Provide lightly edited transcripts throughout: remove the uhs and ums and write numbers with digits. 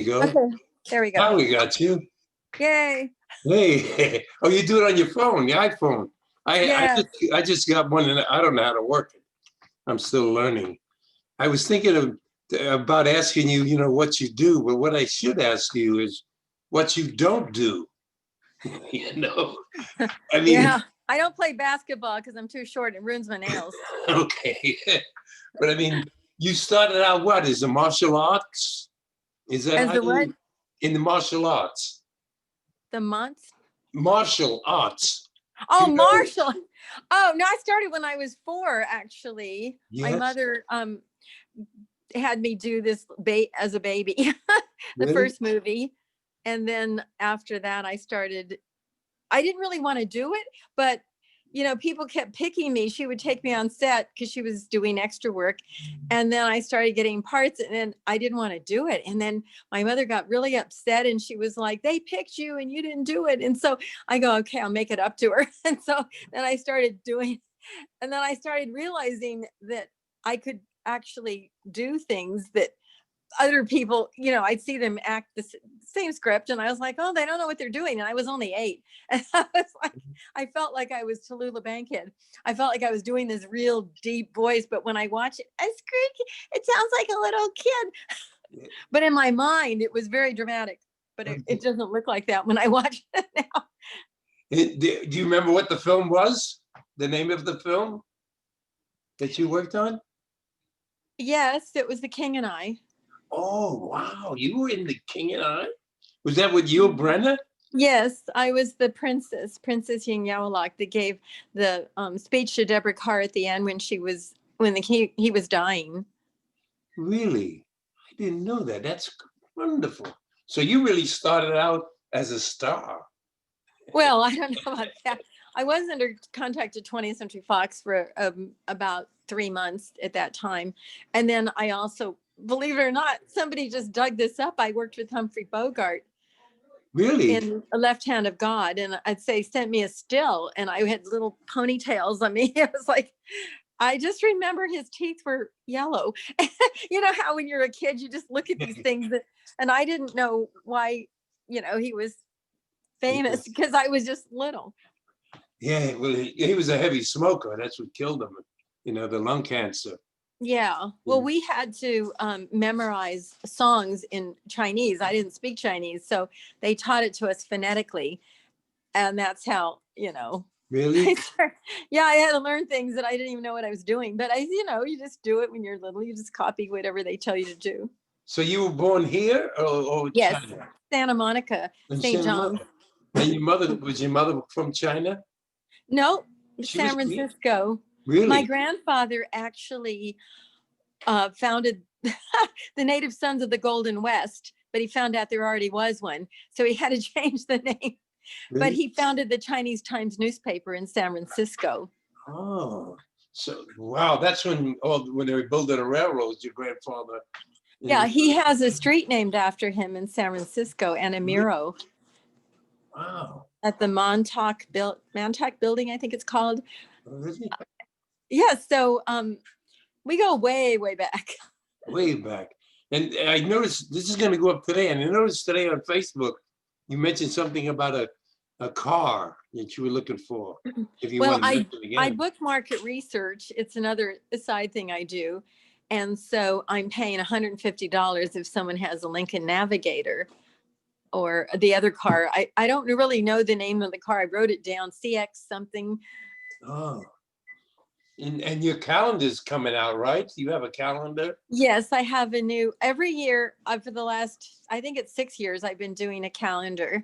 There you go. Okay, there we go. Now we got you. Yay. Hey, oh, you do it on your phone, the iPhone. Yeah. I just got one and I don't know how to work it. I'm still learning. I was thinking about asking you, you know, what you do, but what I should ask you is what you don't do. You know, I mean, Yeah, I don't play basketball because I'm too short. It ruins my nails. okay. But I mean, you started out what? As a martial arts? Is that As how the you, what? in the martial arts? The month? Martial arts. Oh, You know, Marshall. Oh, no, I started when I was 4, actually. My yes, mother had me do this as a baby, the really? first movie. And then after that, I didn't really want to do it, but you know, people kept picking me. She would take me on set because she was doing extra work. And then I started getting parts and then I didn't want to do it. And then my mother got really upset and she was like, they picked you and you didn't do it. And so I go, okay, I'll make it up to her. And so then I started doing, and then I started realizing that I could actually do things that other people, you know, I'd see them act the same script and I was like, oh, they don't know what they're doing. And I was only 8. And I was like, I felt like I was Tallulah Bankhead. I felt like I was doing this real deep voice. But when I watch it, it sounds like a little kid. But in my mind, it was very dramatic. But it doesn't look like that when I watch it now. Do you remember what the film was? The name of the film that you worked on? Yes, it was The King and I. Oh, wow. You were in The King and I? Was that with Yul Brynner? Yes, I was the Princess Ying-Yawalak that gave the speech to Deborah Carr at the end when he was dying. Really? I didn't know that. That's wonderful. So you really started out as a star. Well, I don't know about that. I was under contract at 20th Century Fox for about 3 months at that time. And then I also, believe it or not, somebody just dug this up. I worked with Humphrey Bogart. Really? In A Left Hand of God. And I'd say, sent me a still and I had little ponytails on me. It was like, I just remember his teeth were yellow. You know how when you're a kid, you just look at these things and I didn't know why, you know, he was famous because I was just little. Yeah, well, he was a heavy smoker. That's what killed him, you know, the lung cancer. Yeah. Well, we had to memorize songs in Chinese. I didn't speak Chinese, so they taught it to us phonetically. And that's how, you know. Really? Yeah, I had to learn things that I didn't even know what I was doing. But you know, you just do it when you're little. You just copy whatever they tell you to do. So you were born here or Yes, China? Santa Monica, St. John's. And was your mother from China? No, She was San Francisco. Really? My grandfather actually founded the Native Sons of the Golden West, but he found out there already was one. So he had to change the name. Really? But he founded the Chinese Times newspaper in San Francisco. Oh, so wow, that's when they were building a railroad, your grandfather. Yeah, he has a street named after him in San Francisco and a mural. Wow. At the Montauk Building, I think it's called. Oh, really? Yeah, so we go way, way back. Way back. And I noticed, this is going to go up today, and I noticed today on Facebook, you mentioned something about a car that you were looking for. If you Well, want to mention it again. I book market research. It's another side thing I do. And so I'm paying $150 if someone has a Lincoln Navigator or the other car. I don't really know the name of the car. I wrote it down, CX something. Oh. And your calendar's coming out, right? You have a calendar? Yes, I have a new, every year for the last, I think it's 6 years, I've been doing a calendar.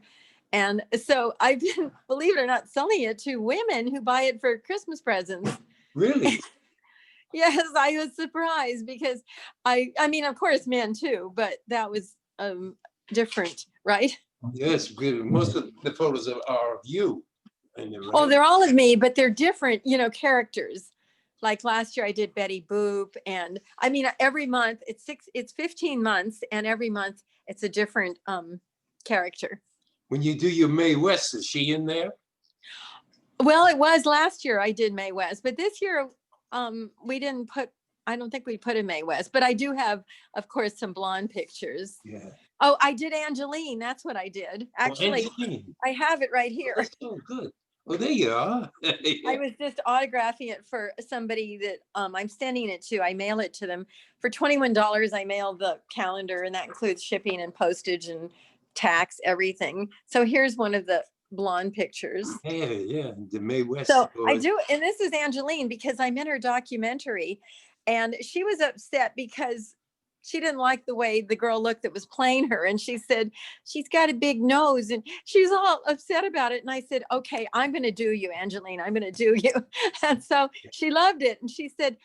And so I've been, believe it or not, selling it to women who buy it for Christmas presents. Really? Yes, I was surprised because I mean, of course, men too, but that was different, right? Yes, because most of the photos are of you. Right? Oh, they're all of me, but they're different, you know, characters. Like last year I did Betty Boop, and I mean, every month it's 15 months, and every month it's a different character. When you do your Mae West, is she in there? Well, it was last year I did Mae West, but this year we didn't I don't think we put in Mae West, but I do have, of course, some blonde pictures. Yeah. Oh, I did Angeline. That's what I did. Oh, Actually, Angeline. I have it right Oh, here. that's so good. Oh, there you are. I was just autographing it for somebody that I'm sending it to. I mail it to them for $21. I mail the calendar, and that includes shipping and postage and tax, everything. So here's one of the blonde pictures. Yeah, yeah, the Mae West So I story. do, and this is Angeline because I'm in her documentary, and she was upset because she didn't like the way the girl looked that was playing her, and she said she's got a big nose, and she's all upset about it. And I said, okay, I'm going to do you, Angeline. I'm going to do you. And so she loved it, and she said,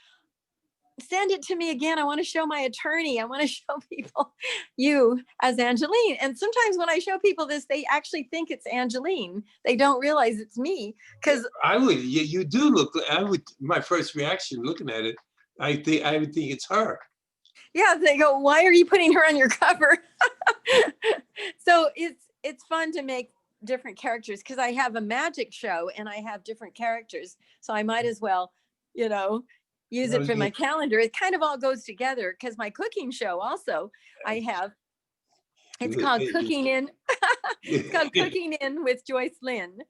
send it to me again. I want to show my attorney. I want to show people you as Angeline. And sometimes when I show people this, they actually think it's Angeline. They don't realize it's me because I would, you do look, I would, my first reaction looking at it, I would think it's her. yeah, they go, why are you putting her on your cover? So it's fun to make different characters because I have a magic show and I have different characters. So I might as well, you know, use it for my calendar. It kind of all goes together because my cooking show also I have. It's called Cooking In. It's called Cooking In with Joycelyn.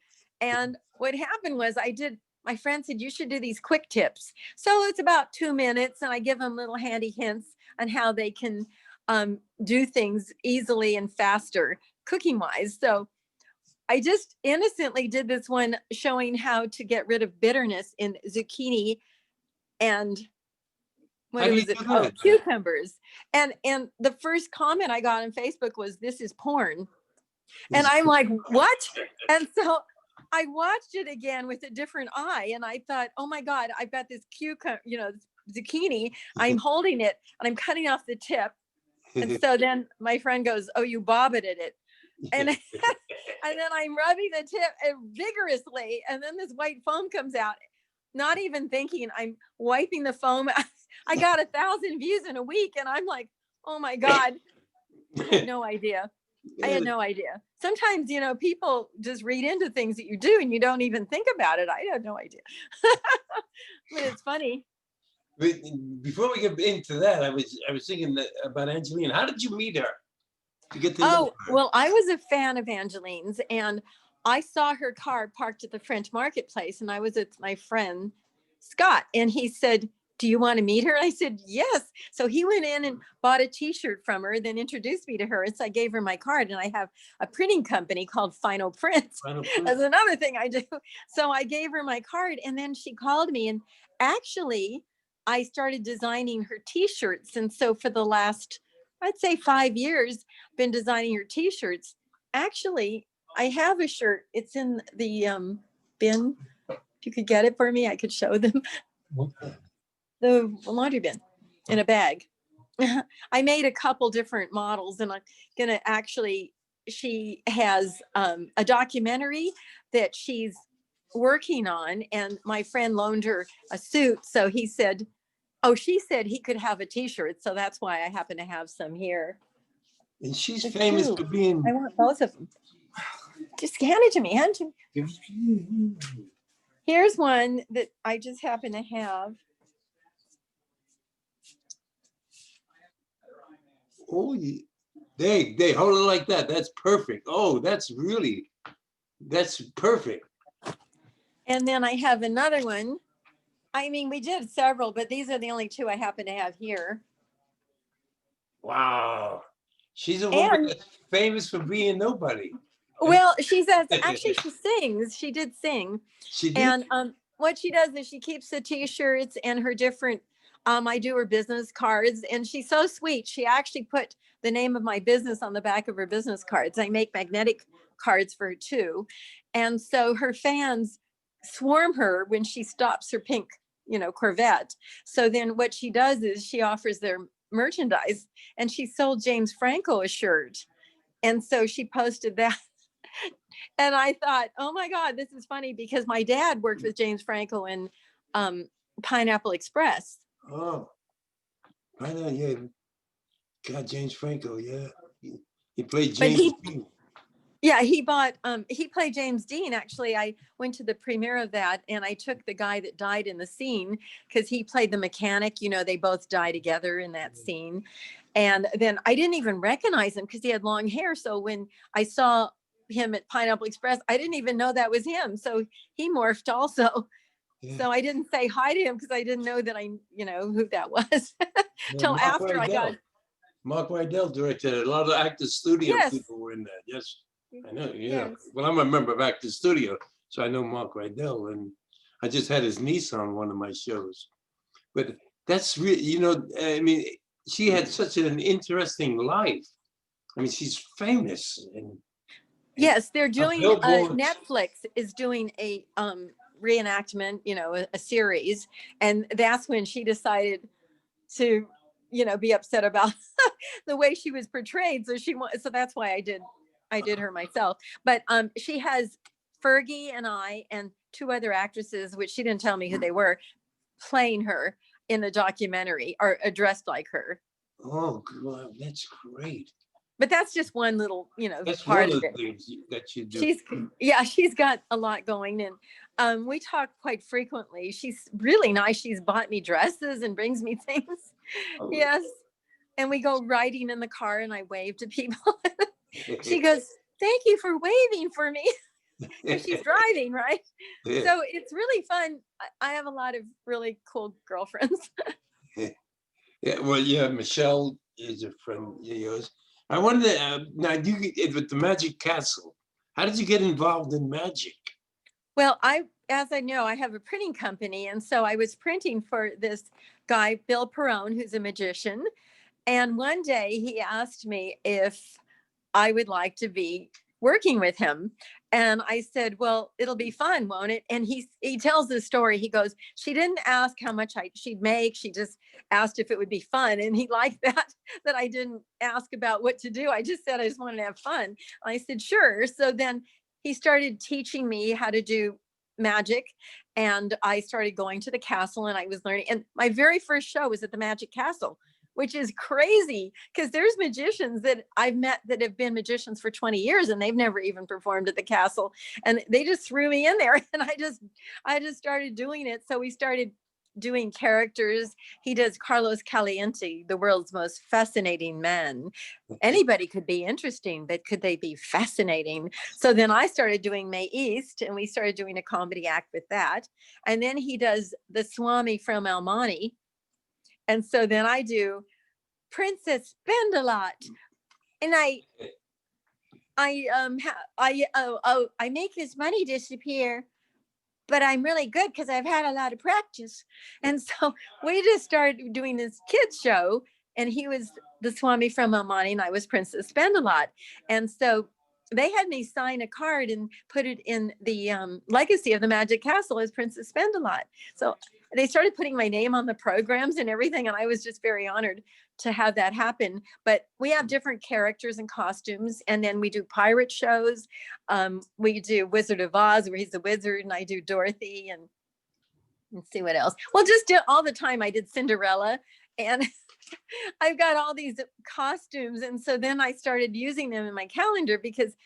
And what happened was my friend said, you should do these quick tips. So it's about 2 minutes and I give them little handy hints on how they can do things easily and faster cooking wise. So I just innocently did this one showing how to get rid of bitterness in zucchini and How do you do Oh, that? cucumbers. And the first comment I got on Facebook was, this is porn. And I'm like, what? And so I watched it again with a different eye. And I thought, oh my God, I've got this zucchini. I'm holding it and I'm cutting off the tip. And so then my friend goes, oh, you bobbited it. And, and then I'm rubbing the tip vigorously. And then this white foam comes out, not even thinking. I'm wiping the foam. I got 1,000 views in a week. And I'm like, oh my God, I had no idea. I had no idea. Sometimes, people just read into things that you do and you don't even think about it. I had no idea. But it's funny. Before we get into that, I was thinking about Angeline. How did you meet her? To get to Oh, well, I was a fan of Angeline's and I saw her car parked at the French marketplace and I was with my friend Scott and he said, do you want to meet her? I said, yes. So he went in and bought a t-shirt from her, then introduced me to her. And so I gave her my card and I have a printing company called Final Prints. That's another thing I do. So I gave her my card and then she called me and actually I started designing her t-shirts. And so for the last, I'd say 5 years, been designing her t-shirts. Actually, I have a shirt. It's in the bin. If you could get it for me, I could show them. The laundry bin in a bag. I made a couple different models and I'm gonna she has a documentary that she's working on and my friend loaned her a suit. So he said, oh, she said he could have a t-shirt. So that's why I happen to have some here. And she's famous for being. I want both of them. Just hand it to me, hand it to me. Here's one that I just happen to have. Oh, they hold it like that. That's perfect. Oh, that's perfect. And then I have another one. I mean, we did several, but these are the only two I happen to have here. Wow. She's a woman that's famous for being nobody. Well, she says, actually, she sings. She did sing. She did? And what she does is she keeps the t-shirts and her different, I do her business cards. And she's so sweet. She actually put the name of my business on the back of her business cards. I make magnetic cards for her too. And so her fans swarm her when she stops her pink, Corvette. So then what she does is she offers their merchandise and she sold James Franco a shirt. And so she posted that. And I thought, oh my God, this is funny because my dad worked with James Franco in Pineapple Express. Oh, I know, yeah. God, James Franco, yeah. He played James. Yeah, he played James Dean. Actually, I went to the premiere of that and I took the guy that died in the scene because he played the mechanic. You know, they both die together in that scene. And then I didn't even recognize him because he had long hair. So when I saw him at Pineapple Express, I didn't even know that was him. So he morphed also. Yeah. So I didn't say hi to him because I didn't know that who that was Yeah, till after I got. Mark Rydell directed it. A lot of Actors Studio Yes. people were in that. Yes, I know. Yeah. Yes. Well, I'm a member of Actors Studio, so I know Mark Rydell, and I just had his niece on one of my shows. But that's really, I mean, she had such an interesting life. I mean, she's famous, and Yes, they're doing billboards. Netflix is doing a reenactment, a series, and that's when she decided to, be upset about the way she was portrayed. So that's why I did her myself. But she has Fergie and I and two other actresses, which she didn't tell me who they were, playing her in the documentary or dressed like her. Oh, God, that's great. But that's just one little, That's part one of of the it. things that you do. She's got a lot going, and we talk quite frequently. She's really nice. She's bought me dresses and brings me things. Oh. Yes. And we go riding in the car and I wave to people. She goes, "Thank you for waving for me." Because she's driving, right? Yeah. So it's really fun. I have a lot of really cool girlfriends. Yeah, well, yeah, Michelle is a friend of yours. I wonder, now with the Magic Castle, how did you get involved in magic? Well, as I know, I have a printing company. And so I was printing for this guy, Bill Perrone, who's a magician. And one day he asked me if I would like to be working with him. And I said, well, it'll be fun, won't it? And he tells this story. He goes, she didn't ask how much she'd make. She just asked if it would be fun. And he liked that I didn't ask about what to do. I just said, I just wanted to have fun. I said, sure. So then he started teaching me how to do magic. And I started going to the castle and I was learning. And my very first show was at the Magic Castle, which is crazy because there's magicians that I've met that have been magicians for 20 years and they've never even performed at the castle. And they just threw me in there and I just started doing it. So we started doing characters. He does Carlos Caliente, the world's most fascinating man. Anybody could be interesting, but could they be fascinating? So then I started doing May East and we started doing a comedy act with that. And then he does the Swami from Almani. And so then I do Princess Spend-A-Lot, and I make his money disappear, but I'm really good because I've had a lot of practice. And so we just started doing this kids show, and he was the Swami from Almani, and I was Princess Spend-A-Lot. And so they had me sign a card and put it in the legacy of the Magic Castle as Princess Spend-A-Lot. So they started putting my name on the programs and everything, and I was just very honored to have that happen. But we have different characters and costumes, and then we do pirate shows. We do Wizard of Oz, where he's a wizard, and I do Dorothy, and let's see what else. Well, just all the time I did Cinderella, and I've got all these costumes, and so then I started using them in my calendar because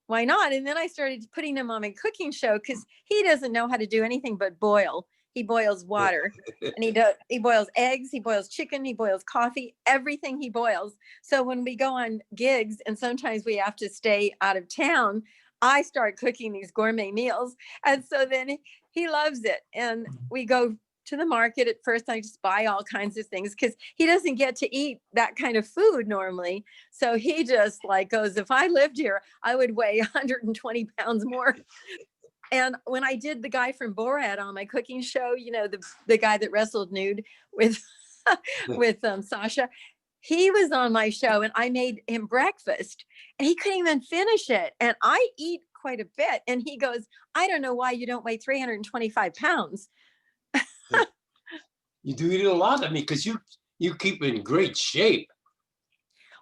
why not? And then I started putting them on my cooking show because he doesn't know how to do anything but boil. He boils water and he boils eggs, he boils chicken, he boils coffee, everything he boils. So when we go on gigs and sometimes we have to stay out of town, I start cooking these gourmet meals. And so then he loves it. And we go to the market. At first I just buy all kinds of things because he doesn't get to eat that kind of food normally. So he just like goes, if I lived here, I would weigh 120 pounds more. And when I did the guy from Borat on my cooking show, the guy that wrestled nude with with Sasha, he was on my show and I made him breakfast and he couldn't even finish it. And I eat quite a bit. And he goes, I don't know why you don't weigh 325 pounds. You do eat a lot. I mean, because you keep in great shape.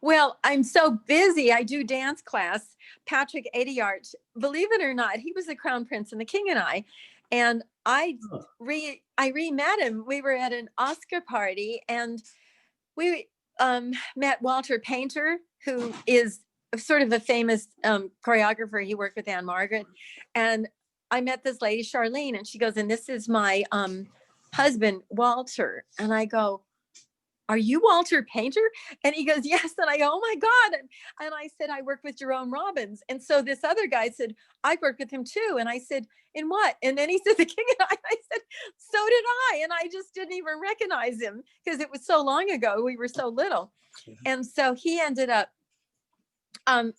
Well, I'm so busy. I do dance class. Patrick Adiart, believe it or not, he was the Crown Prince and the King and I. And I re-met him. We were at an Oscar party and we met Walter Painter, who is sort of a famous choreographer. He worked with Anne Margaret. And I met this lady, Charlene, and she goes, and this is my husband, Walter. And I go, are you Walter Painter? And he goes, yes. And I go, oh my God. And I said, I work with Jerome Robbins. And so this other guy said, I worked with him too. And I said, in what? And then he said, the King and I said, so did I. And I just didn't even recognize him because it was so long ago. We were so little. And so he ended up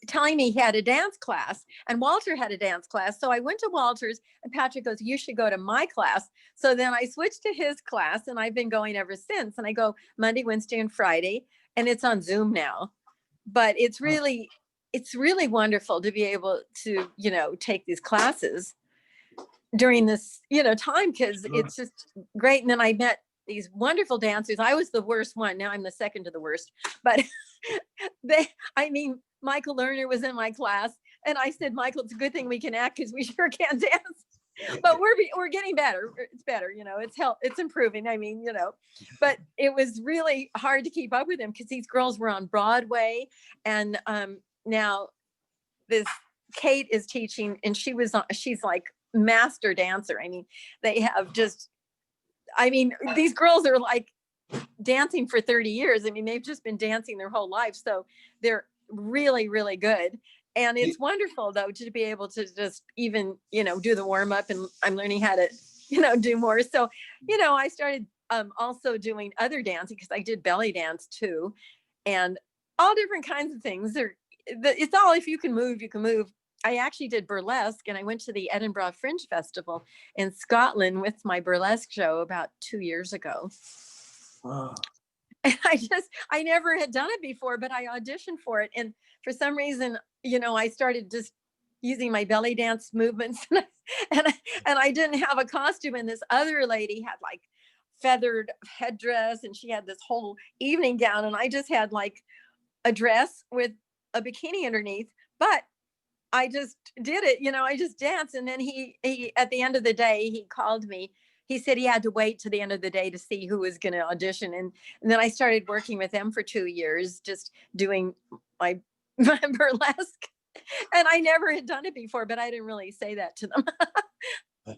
telling me he had a dance class, and Walter had a dance class. So I went to Walter's, and Patrick goes, you should go to my class. So then I switched to his class, and I've been going ever since. And I go Monday, Wednesday, and Friday, and it's on Zoom now. But it's really wonderful to be able to, take these classes during this, time, because it's just great. And then I met these wonderful dancers. I was the worst one. Now I'm the second to the worst, but Michael Lerner was in my class, and I said, Michael, it's a good thing we can act because we sure can't dance. But we're getting better. It's better, it's improving. But it was really hard to keep up with him because these girls were on Broadway, and now this Kate is teaching, and she's like master dancer. They have these girls are like dancing for 30 years. They've just been dancing their whole life. So they're really, really good. And it's wonderful though, to be able to just even, do the warm up, and I'm learning how to, do more. So, I started also doing other dancing because I did belly dance too, and all different kinds of things. It's all, if you can move, you can move. I actually did burlesque, and I went to the Edinburgh Fringe Festival in Scotland with my burlesque show about 2 years ago. Wow. And I never had done it before, but I auditioned for it. And for some reason, I started just using my belly dance movements, and I didn't have a costume. And this other lady had like feathered headdress, and she had this whole evening gown. And I just had like a dress with a bikini underneath, but I just did it, I just danced. And then he at the end of the day, he called me. He said he had to wait to the end of the day to see who was going to audition. And then I started working with him for 2 years, just doing my burlesque. And I never had done it before, but I didn't really say that to them.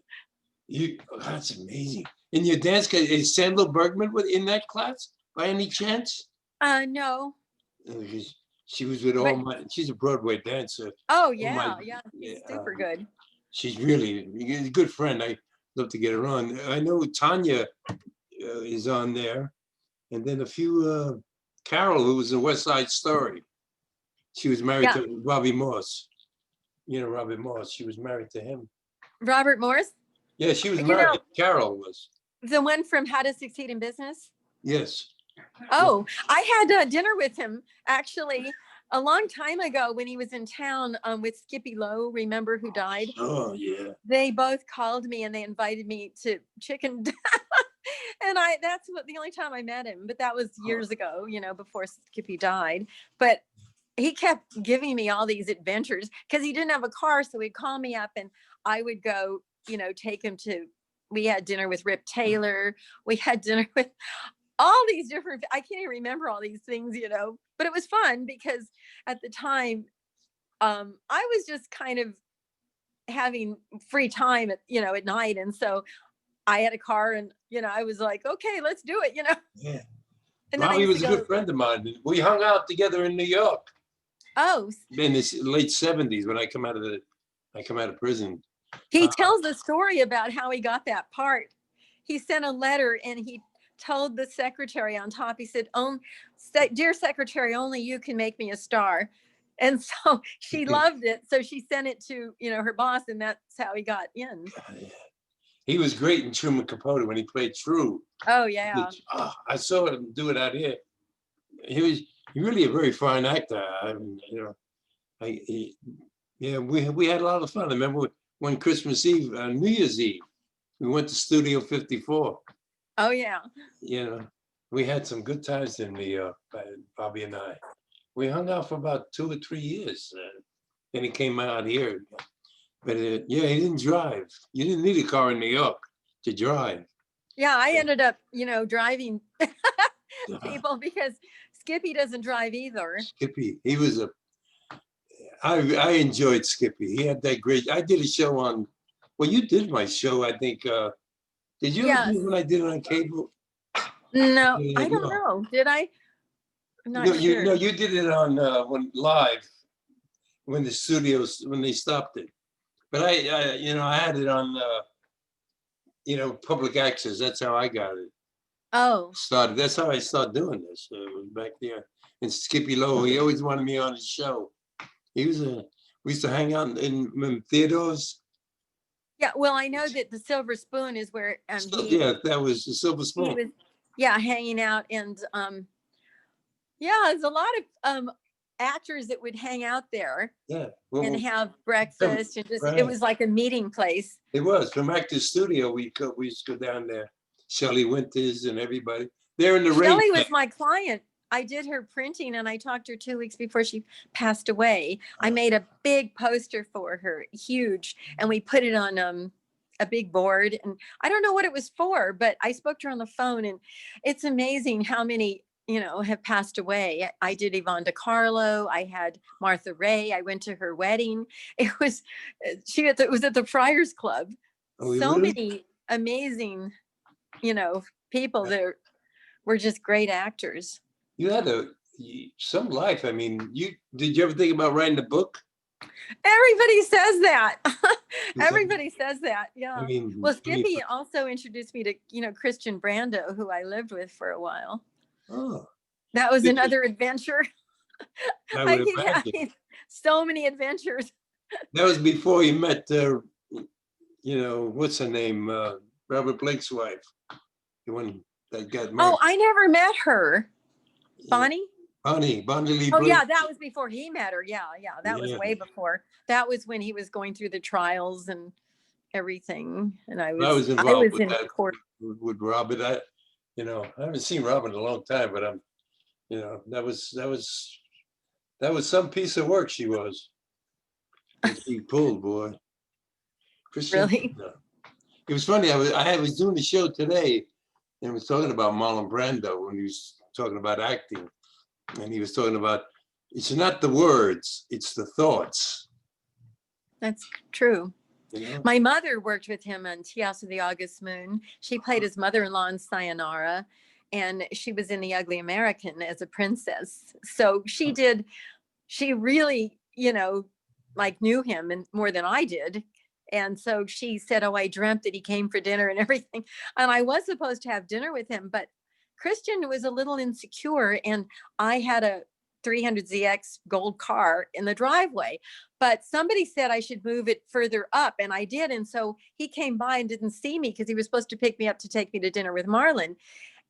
That's amazing. In your dance class, is Sandra Bergman in that class by any chance? No. She was with she's a Broadway dancer. Oh yeah, she's super good. She's really a good friend. I love to get her on. I know Tanya is on there, and then a few, Carol, who was in West Side Story. She was married to Robbie Morse. Robbie Morse, she was married to him. Robert Morse? Yeah, she was married. Carol was. The one from How to Succeed in Business? Yes. Oh, I had dinner with him actually a long time ago when he was in town with Skippy Lowe, remember, who died? Oh, yeah. They both called me and they invited me to chicken. And that's the only time I met him, but that was years ago, before Skippy died. But he kept giving me all these adventures because he didn't have a car. So he'd call me up and I would go, take him we had dinner with Rip Taylor. We had dinner with all these different, I can't even remember all these things, but it was fun because at the time, I was just kind of having free time at night. And so I had a car and, I was like, okay, let's do it, Yeah. And Robbie was a good friend of mine. We hung out together in New York. Oh. In the late 70s when I come out of prison. He tells the story about how he got that part. He sent a letter and he told the secretary on top, he said, dear secretary, only you can make me a star. And so she loved it. So she sent it to, her boss, and that's how he got in. He was great in Truman Capote when he played True. Oh, yeah. I saw him do it out here. He was really a very fine actor. We had a lot of fun. I remember one Christmas Eve, New Year's Eve, we went to Studio 54. Oh, yeah. We had some good times in New York, Bobby and I. We hung out for about 2 or 3 years. Then he came out here. But he didn't drive. You didn't need a car in New York to drive. Yeah, I ended up, driving people because Skippy doesn't drive either. Skippy, he was I enjoyed Skippy. He had that great, I did a show on, well, you did my show, I think. Did you ever do Yes. it when I did it on cable? No, I don't No. know. Did I? I'm not No, sure. you did it on when live, when the studios, when they stopped it. But I had it on, public access. That's how I got it Oh, started. That's how I started doing this. Back there. And Skippy Lowe, he always wanted me on his show. We used to hang out in theaters. yeah. Well, I know that the Silver Spoon is where So, yeah, that was the Silver he Spoon. was, yeah, hanging out, and yeah, there's a lot of actors that would hang out there Yeah. and have breakfast, and just it Right. was like a meeting place. It was from Actors Studio. We used to go down there. Shelley Winters and everybody. They're in the ring. Shelley was my client. I did her printing, and I talked to her 2 weeks before she passed away. I made a big poster for her, huge, and we put it on a big board. And I don't know what it was for, but I spoke to her on the phone, and it's amazing how many have passed away. I did Yvonne DiCarlo. I had Martha Ray. I went to her wedding. It was it was at the Friars Club. Oh, So really? many amazing, people that were just great actors. You had some life. I mean, did you ever think about writing a book? Everybody says that. that- Everybody says that. Yeah. I mean, Well, Skippy also introduced me to, Christian Brando, who I lived with for a while. oh, That was Did you? another adventure. I I would keep imagine. having so many adventures. That was before you met, what's her name? Robert Blake's wife, the one that got married. Oh, I never met her. Bonnie? Bonnie Lee Oh, Blake. yeah, that was before he met her. Yeah, that was Yeah. way before. That was when he was going through the trials and everything. And I was was involved with in that. court. With Robert. I haven't seen Robert in a long time, but that was some piece of work she was. That she pulled, boy. Christian, Really? it was funny. I was doing the show today and was talking about Marlon Brando when he was talking about acting. And he was talking about, it's not the words, it's the thoughts. That's true. You know? My mother worked with him on Tias of the August Moon. She played his mother-in-law in Sayonara, and she was in The Ugly American as a princess. So she really, knew him and more than I did. And so she said, oh, I dreamt that he came for dinner and everything. And I was supposed to have dinner with him, but Christian was a little insecure, and I had a 300ZX gold car in the driveway, but somebody said I should move it further up, and I did. And so he came by and didn't see me because he was supposed to pick me up to take me to dinner with Marlon.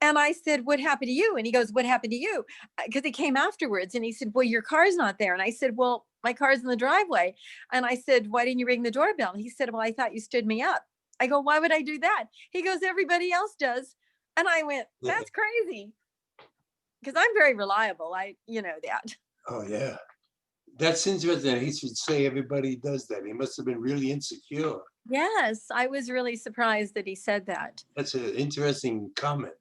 And I said, what happened to you? And he goes, what happened to you? Because he came afterwards, and he said, well, your car's not there. And I said, well, my car's in the driveway. And I said, why didn't you ring the doorbell? And he said, well, I thought you stood me up. I go, why would I do that? He goes, everybody else does. And I went, that's crazy. Because I'm very reliable. You know that. Oh, yeah. That's interesting. He should say everybody does that. He must have been really insecure. Yes, I was really surprised that he said that. That's an interesting comment,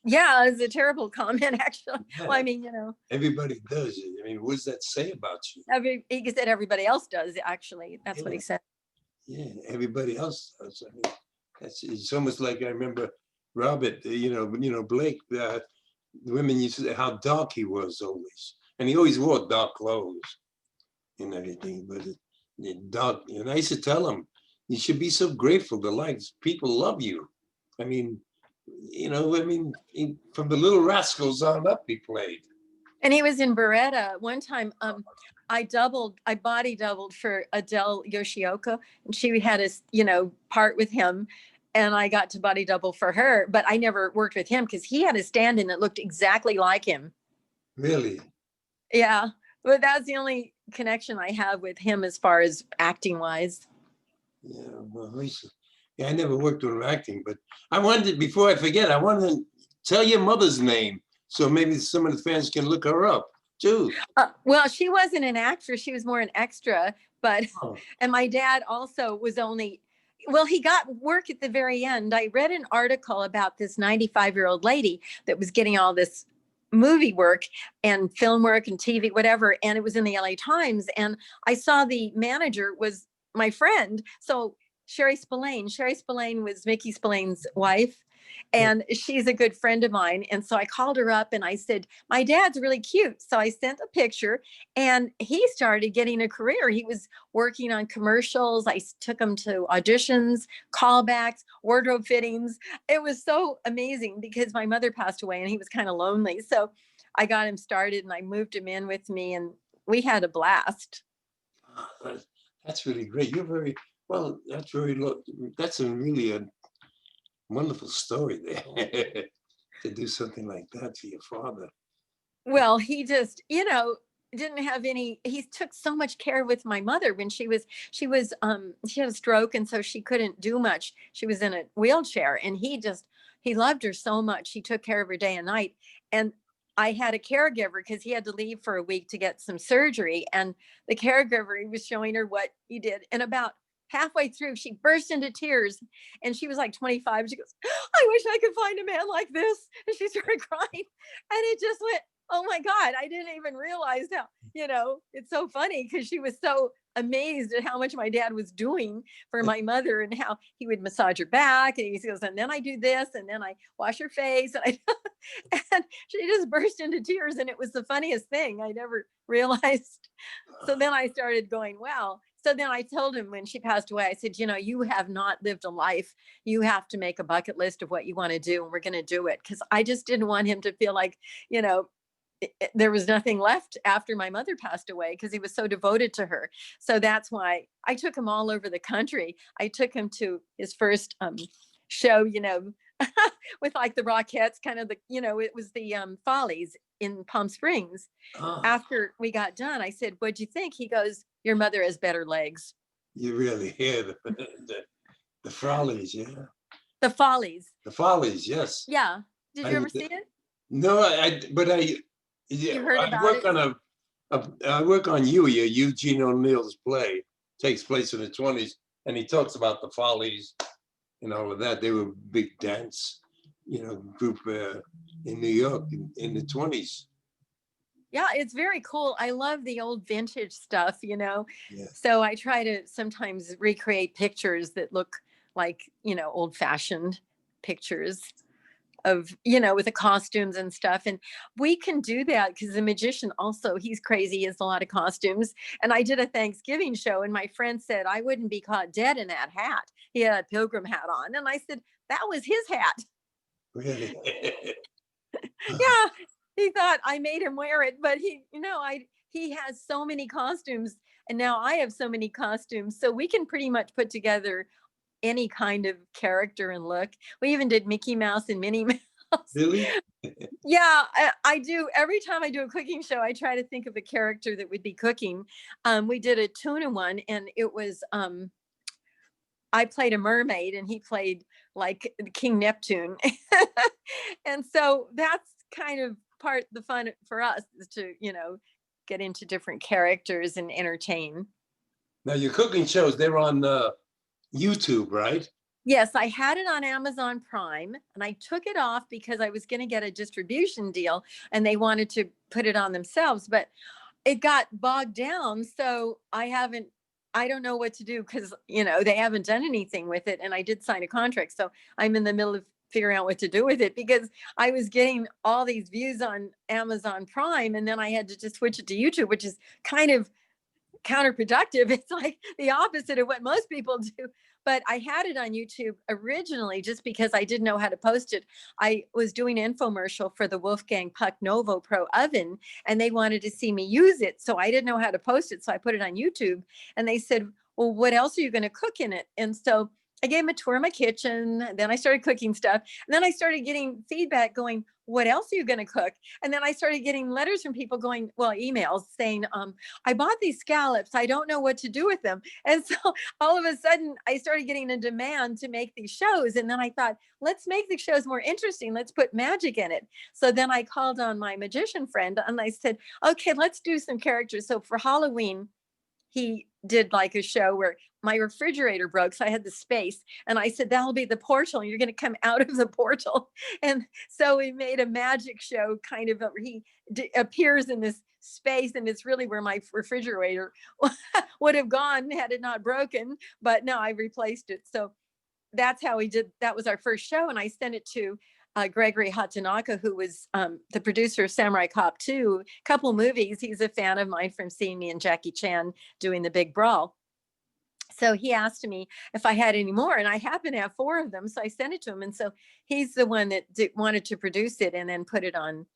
Yeah, it's a terrible comment, actually. Yeah. Well, I mean, Everybody does it. I mean, what does that say about you? he said everybody else does, actually. That's what he said. Yeah, everybody else does. I mean, it's almost like I remember Robert, Blake, the women used to say how dark he was always. And he always wore dark clothes and everything, but dark. And I used to tell him, you should be so grateful to people love you. I mean, from the Little Rascals on up, he played. And he was in Beretta. One time, I body doubled for Adele Yoshioka, and she had a, part with him, and I got to body double for her, but I never worked with him because he had a stand-in that looked exactly like him. Really? Yeah, but that's the only connection I have with him as far as acting wise. Yeah, well, I never worked with him acting, but I wanted, before I forget, I wanted to tell your mother's name so maybe some of the fans can look her up too. Well, she wasn't an actress; she was more an extra. But and my dad also was only. Well, he got work at the very end. I read an article about this 95-year-old lady that was getting all this movie work and film work and TV, whatever. And it was in the LA Times. And I saw the manager was my friend. So Sherry Spillane was Mickey Spillane's wife. And she's a good friend of mine. And so I called her up and I said, my dad's really cute. So I sent a picture and he started getting a career. He was working on commercials. I took him to auditions, callbacks, wardrobe fittings. It was so amazing because my mother passed away and he was kind of lonely. So I got him started and I moved him in with me and we had a blast. That's really great. You're very, well, that's a really a wonderful story there to do something like that for your father. Well, he just, didn't have any, he took so much care with my mother when she had a stroke. And so she couldn't do much. She was in a wheelchair and he loved her so much. He took care of her day and night. And I had a caregiver because he had to leave for a week to get some surgery. And the caregiver, he was showing her what he did. And about halfway through, she burst into tears and she was like 25. She goes, I wish I could find a man like this. And she started crying. And it just went, oh my God, I didn't even realize how, it's so funny because she was so amazed at how much my dad was doing for my mother and how he would massage her back. And he goes, and then I do this, and then I wash her face. And, and she just burst into tears. And it was the funniest thing. I never realized. So then I started going, wow. So then I told him when she passed away, I said, you have not lived a life. You have to make a bucket list of what you want to do. And we're going to do it. Because I just didn't want him to feel like, there was nothing left after my mother passed away because he was so devoted to her. So that's why I took him all over the country. I took him to his first show, with like the Rockettes, kind of it was the Follies in Palm Springs. After we got done, I said, what'd you think? He goes, your mother has better legs. You really hear the Follies, yeah. The Follies. The Follies, yes. Yeah. Did you ever see it? No, you heard about it? I work on Eugene O'Neill's play. Takes place in the 20s, and he talks about the Follies and all of that. They were a big dance, group in New York in the 20s. Yeah, it's very cool. I love the old vintage stuff, Yeah. So I try to sometimes recreate pictures that look like, old fashioned pictures of, with the costumes and stuff. And we can do that because the magician also, he's crazy. He has a lot of costumes. And I did a Thanksgiving show and my friend said, I wouldn't be caught dead in that hat. He had a pilgrim hat on. And I said, that was his hat. Really? Yeah. He thought I made him wear it, but he has so many costumes and now I have so many costumes. So we can pretty much put together any kind of character and look. We even did Mickey Mouse and Minnie Mouse. Really? Yeah, I do. Every time I do a cooking show, I try to think of a character that would be cooking. We did a tuna one and it was, I played a mermaid and he played like King Neptune. And so that's kind of the fun for us is to, get into different characters and entertain. Now your cooking shows, they're on YouTube, right? Yes, I had it on Amazon Prime and I took it off because I was going to get a distribution deal and they wanted to put it on themselves, but it got bogged down. So I don't know what to do because, they haven't done anything with it. And I did sign a contract. So I'm in the middle of figuring out what to do with it because I was getting all these views on Amazon Prime and then I had to just switch it to YouTube, which is kind of counterproductive. It's like the opposite of what most people do. But I had it on YouTube originally just because I didn't know how to post it. I was doing an infomercial for the Wolfgang Puck Novo Pro oven and they wanted to see me use it. So I didn't know how to post it. So I put it on YouTube and they said, well, what else are you going to cook in it? And so I gave him a tour of my kitchen. Then I started cooking stuff. And then I started getting feedback going, what else are you going to cook? And then I started getting letters from people going, emails saying, I bought these scallops. I don't know what to do with them. And so all of a sudden I started getting a demand to make these shows. And then I thought, let's make the shows more interesting. Let's put magic in it. So then I called on my magician friend and I said, okay, let's do some characters. So for Halloween, he did like a show where my refrigerator broke, so I had the space, and I said, that'll be the portal, and you're going to come out of the portal. And so we made a magic show kind of, where he appears in this space, and it's really where my refrigerator would have gone had it not broken, but no, I replaced it. So that's how we did. That was our first show, and I sent it to Gregory Hatanaka, who was the producer of Samurai Cop 2, a couple movies. He's a fan of mine from seeing me and Jackie Chan doing The Big Brawl. So he asked me if I had any more, and I happen to have 4 of them. So I sent it to him. And so he's the one that wanted to produce it and then put it on,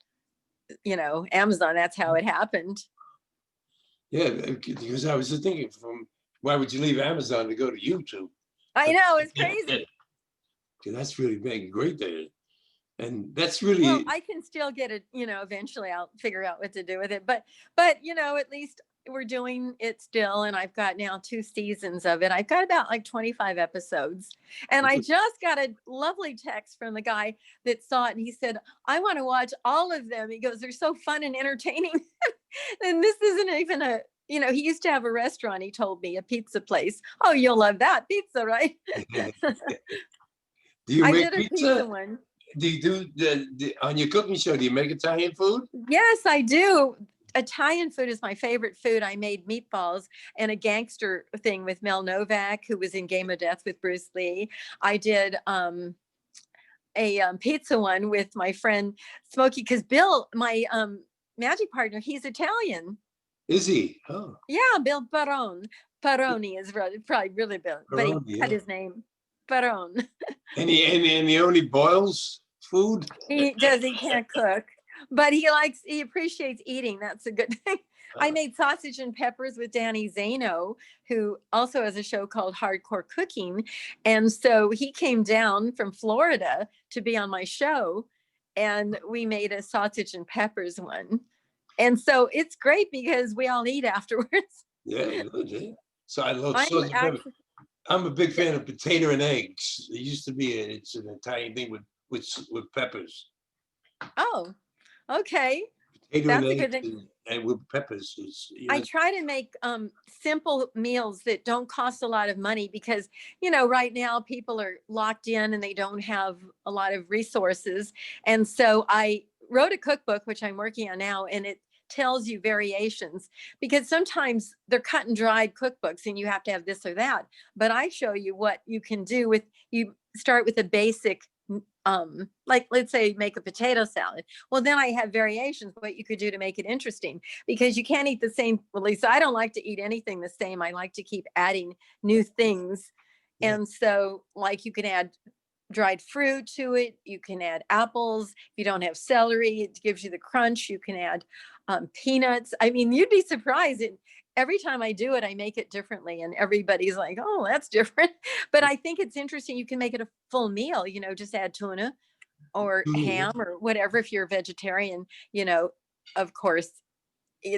Amazon. That's how it happened. Yeah, because I was just thinking, why would you leave Amazon to go to YouTube? I know, it's crazy. That's really making great there. And that's really, well, I can still get it, eventually I'll figure out what to do with it. But, at least we're doing it still. And I've got now 2 seasons of it. I've got about like 25 episodes. And I just got a lovely text from the guy that saw it. And he said, I want to watch all of them. He goes, they're so fun and entertaining. And this isn't even he used to have a restaurant, he told me, a pizza place. Oh, you'll love that pizza, right? Do you I make did a pizza one. Do you do on your cooking show, do you make Italian food? Yes, I do. Italian food is my favorite food. I made meatballs and a gangster thing with Mel Novak, who was in Game of Death with Bruce Lee. I did a pizza one with my friend Smokey, because Bill, my magic partner, he's Italian. Is he? Oh. Yeah, Bill Baroni is probably really Bill, but he cut his name. Barone. And he only boils food? He can't cook, but he appreciates eating. That's a good thing. I made sausage and peppers with Danny Zano, who also has a show called Hardcore Cooking. And so he came down from Florida to be on my show, and we made a sausage and peppers one. And so it's great because we all eat afterwards. Yeah, good. Yeah. So I love sausage and peppers. I'm a big fan of potato and eggs. It used to be it's an Italian thing with peppers. Oh, okay. Potato and eggs and with peppers. I try to make simple meals that don't cost a lot of money because, right now people are locked in and they don't have a lot of resources. And so I wrote a cookbook, which I'm working on now, and it tells you variations, because sometimes they're cut and dried cookbooks and you have to have this or that. But I show you what you can do you start with a basic, like let's say make a potato salad. Well, then I have variations, what you could do to make it interesting, because you can't eat the same. Well, at least I don't like to eat anything the same. I like to keep adding new things. Yeah. And so like you can add dried fruit to it. You can add apples. If you don't have celery, it gives you the crunch. You can add peanuts. I mean, you'd be surprised. Every time I do it, I make it differently, and everybody's like, oh, that's different. But I think it's interesting. You can make it a full meal, just add tuna or ham or whatever. If you're a vegetarian, of course,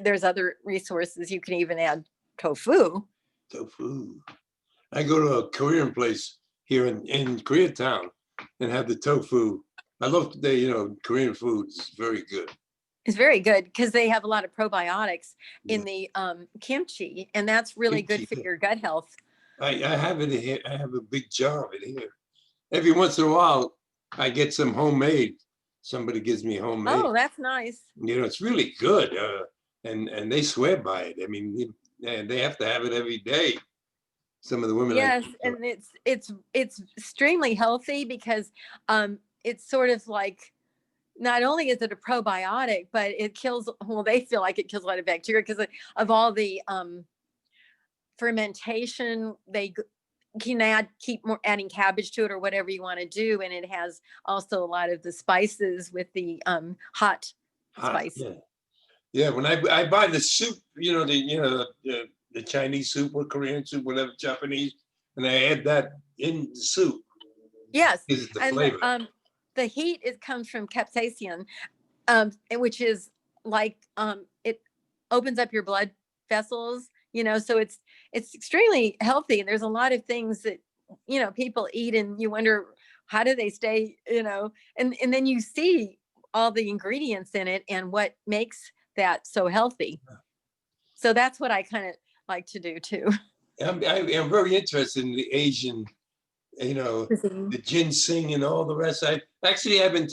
there's other resources. You can even add tofu. I go to a Korean place here in Koreatown and have the tofu. I love Korean food. It's very good. It's very good because they have a lot of probiotics in the kimchi, and that's really good for your gut health. I have it here. I have a big jar of it here. Every once in a while, I get some homemade. Somebody gives me homemade. Oh, that's nice. It's really good, and they swear by it. I mean, they have to have it every day. Some of the women. Yes, and it's extremely healthy because it's sort of like, not only is it a probiotic, but it kills, they feel like it kills a lot of bacteria because of all the fermentation. They can keep adding cabbage to it or whatever you want to do. And it has also a lot of the spices with the hot spice. Yeah. When I buy the soup, the Chinese soup or Korean soup, whatever, Japanese, and I add that in the soup. Yes. Is the flavor. The heat comes from capsaicin, which is like it opens up your blood vessels, so it's extremely healthy. And there's a lot of things that people eat, and you wonder, how do they stay, and then you see all the ingredients in it and what makes that so healthy. So that's what I kind of like to do too. I'm very interested in the Asian, you know, Mhm. the ginseng and all the rest. I've been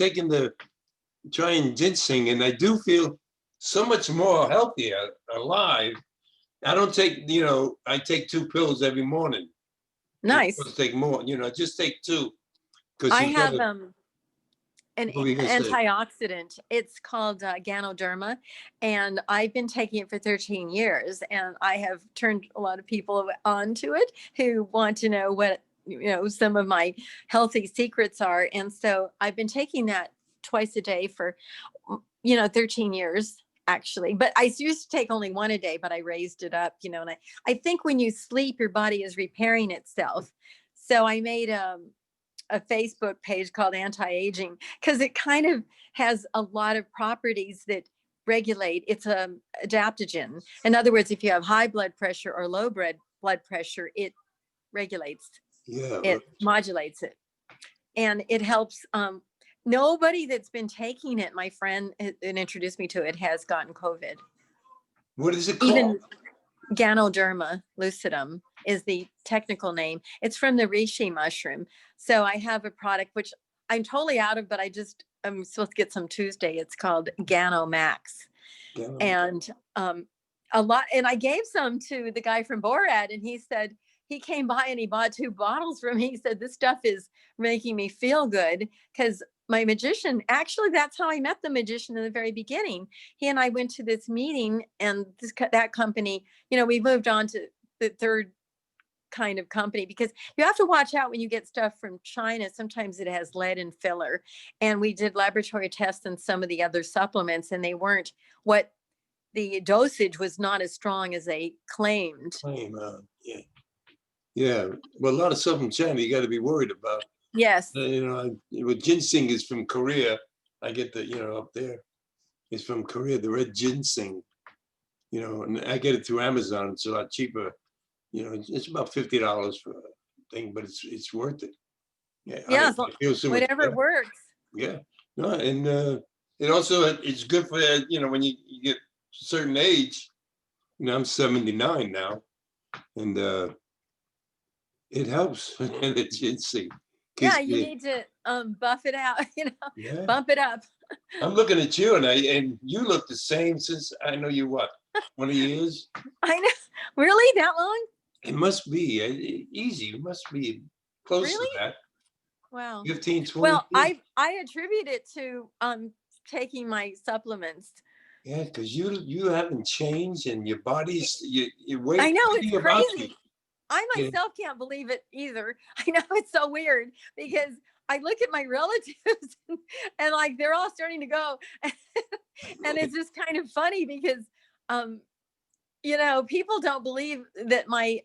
trying ginseng, and I do feel so much more healthier, alive. I don't take, I take 2 pills every morning. You're Nice. supposed to take more, just take 2 because I you have gotta, an what were you gonna say? antioxidant. It's called Ganoderma, and I've been taking it for 13 years. And I have turned a lot of people onto it who want to know what some of my healthy secrets are. And so I've been taking that twice a day for 13 years actually. But I used to take only one a day, but I raised it up, and I think when you sleep, your body is repairing itself. So I made a Facebook page called Anti-Aging because it kind of has a lot of properties that regulate. It's a adaptogen. In other words, if you have high blood pressure or low blood pressure, it regulates, Yeah, it modulates it, and it helps. Nobody that's been taking it, my friend and introduced me to it, has gotten COVID. what is it called? Even Ganoderma lucidum is the technical name. It's from the reishi mushroom. So I have a product which I'm totally out of, but I'm supposed to get some Tuesday. It's called Gano Max. Yeah. And a lot, and I gave some to the guy from Borat, and he said, he came by and he bought 2 bottles from me. He said, this stuff is making me feel good. Because my magician, actually, that's how I met the magician in the very beginning. He and I went to this meeting, and that company, we moved on to the third kind of company, because you have to watch out when you get stuff from China. Sometimes it has lead and filler. And we did laboratory tests on some of the other supplements, and they weren't what the dosage was not as strong as they claimed. Yeah. Yeah. Well, a lot of stuff from China you got to be worried about. Yes. With ginseng is from Korea. I get up there. It's from Korea, the red ginseng. And I get it through Amazon. It's a lot cheaper. It's about $50 for a thing, but it's worth it. Yeah, Yeah, I feel so much whatever better. works. Yeah, no, and it's good for when you get a certain age. I'm 79 now, and it helps. And it's ginseng. Yeah, you need to buff it out, Yeah. bump it up. I'm looking at you, and you look the same since I know you, what, 20 years? I know. Really? That long? It must be easy. It must be close to Really? that. Wow. 15, 20 Well, years. I attribute it to taking my supplements. Yeah, because you haven't changed, and your body's your weight, I know, it's everything about you. crazy. I Yeah. myself can't believe it either. I know, it's so weird because I look at my relatives and like they're all starting to go. And it's just kind of funny because people don't believe that my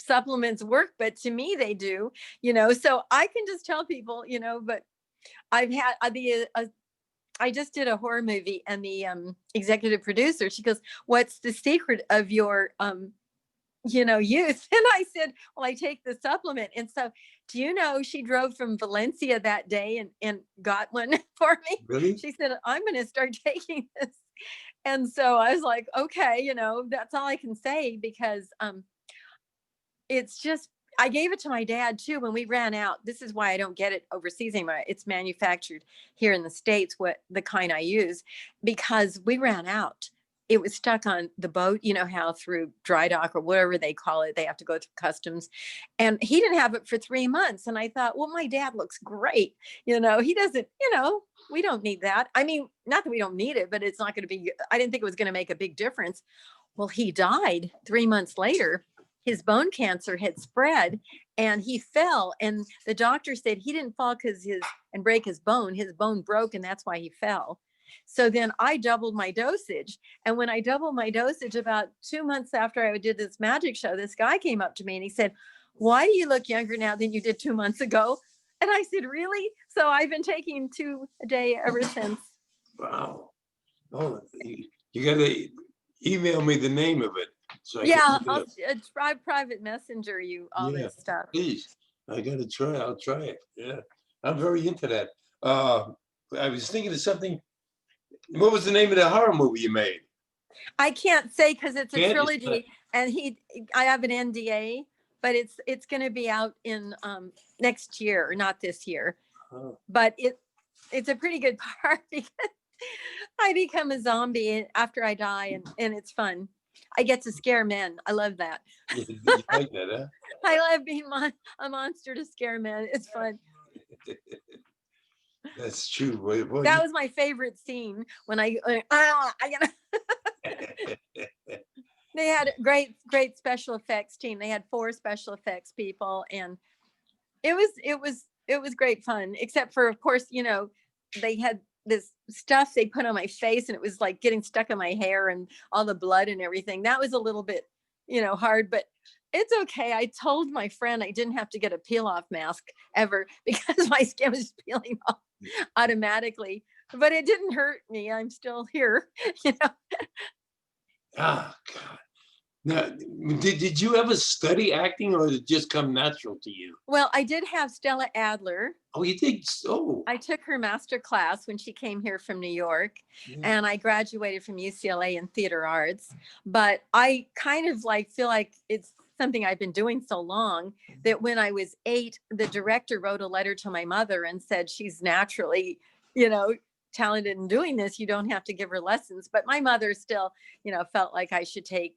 supplements work, but to me they do, so I can just tell people, but I've had I just did a horror movie, and the executive producer, she goes, what's the secret of your youth? And I said, well, I take the supplement. And so, do you know, she drove from Valencia that day and got one for me. Really? She said, I'm going to start taking this. And so I was like, okay, that's all I can say, because it's just, I gave it to my dad too when we ran out. This is why I don't get it overseas anymore. It's manufactured here in the States, what the kind I use, because we ran out. It was stuck on the boat, how through dry dock or whatever they call it, they have to go through customs. And he didn't have it for 3 months. And I thought, well, my dad looks great. He doesn't, we don't need that. I mean, not that we don't need it, but it's not going to be, I didn't think it was going to make a big difference. Well, he died 3 months later. His bone cancer had spread, and he fell. And the doctor said he didn't fall and break his bone. His bone broke, and that's why he fell. So then I doubled my dosage. And when I doubled my dosage, about 2 months after I did this magic show, this guy came up to me and he said, why do you look younger now than you did 2 months ago? And I said, really? So I've been taking 2 a day ever since. Wow. Oh, you got to email me the name of it. So I'll try private messenger you all this stuff. Please, I got to try. I'll try it. Yeah, I'm very into that. I was thinking of something. What was the name of the horror movie you made? I can't say because it's a trilogy. and I have an NDA, but it's going to be out in next year, not this year. Oh, But it's a pretty good part because I become a zombie after I die, and it's fun. I get to scare men. I love that. you like that, huh? I love being a monster to scare men. It's fun. That's true. Boy, That was my favorite scene when they had a great special effects team. They had 4 special effects people, and it was great fun, except for, of course, they had this stuff they put on my face and it was like getting stuck in my hair and all the blood and everything. That was a little bit, hard, but it's okay. I told my friend I didn't have to get a peel off mask ever because my skin was peeling off automatically, but it didn't hurt me. I'm still here, ah, God. Now, did you ever study acting, or did it just come natural to you? Well, I did have Stella Adler. Oh, you did? Oh, I took her master class when she came here from New York, yeah. and I graduated from UCLA in theater arts. But I kind of feel like it's something I've been doing so long that when I was 8, the director wrote a letter to my mother and said she's naturally, talented in doing this. You don't have to give her lessons. But my mother still, felt like I should take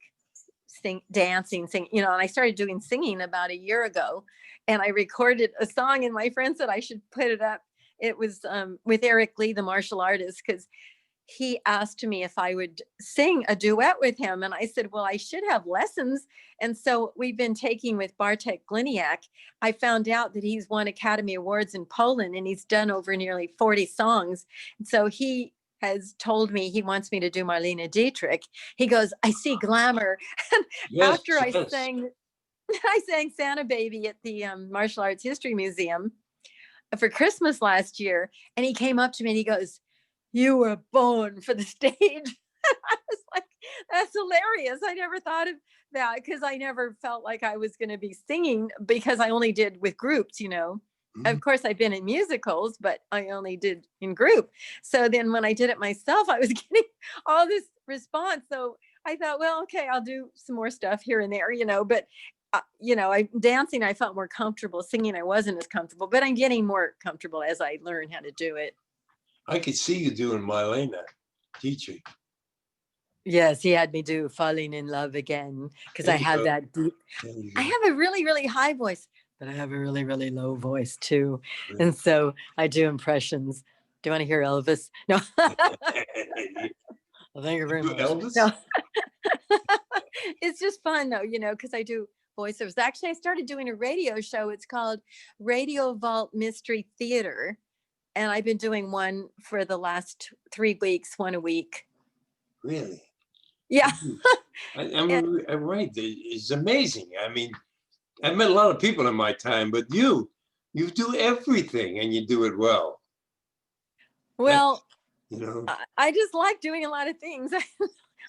dancing, sing, and I started doing singing about a year ago, and I recorded a song, and my friend said I should put it up. It was with Eric Lee, the martial artist, because he asked me if I would sing a duet with him, and I said, well, I should have lessons. And so we've been taking with Bartek Gliniak. I found out that he's won Academy Awards in Poland, and he's done over nearly 40 songs. And so he has told me he wants me to do Marlene Dietrich. He goes, I see glamour. Yes, After I yes. sang Santa Baby at the Martial Arts History Museum for Christmas last year, and he came up to me and he goes, you were born for the stage. I was like, that's hilarious. I never thought of that because I never felt like I was going to be singing, because I only did with groups, Of course, I've been in musicals, but I only did in group. So then when I did it myself, I was getting all this response. So I thought, well, okay, I'll do some more stuff here and there, but dancing, I felt more comfortable. Singing, I wasn't as comfortable, but I'm getting more comfortable as I learn how to do it. I could see you doing Marlene Dietrich. Yes, he had me do Falling in Love Again, because I have that deep. I have a really, really high voice, but I have a really, really low voice too. Really? And so I do impressions. Do you want to hear Elvis? No. Well, thank you very much. Elvis? No. It's just fun though, because I do voiceovers. Actually, I started doing a radio show. It's called Radio Vault Mystery Theater. And I've been doing one for the last 3 weeks, one a week. Really? Yeah. I'm right. It's amazing. I mean, I met a lot of people in my time, but you do everything and you do it well. Well, that's, I just like doing a lot of things.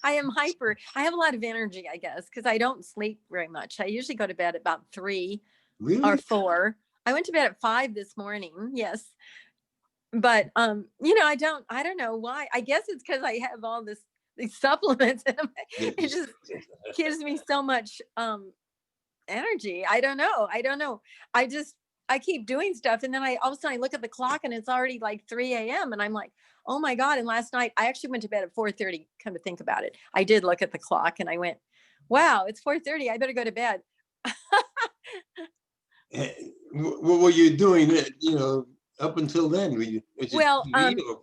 I am hyper. I have a lot of energy, I guess, because I don't sleep very much. I usually go to bed about 3 or 4. I went to bed at 5 this morning. Yes. But, I don't know why. I guess it's because I have all these supplements and it just gives me so much energy. I don't know. I keep doing stuff. And then all of a sudden I look at the clock and it's already like 3 a.m. And I'm like, oh my God. And last night I actually went to bed at 4:30. Come to think about it. I did look at the clock and I went, wow, it's 4:30. I better go to bed. What were you doing, up until then? Well,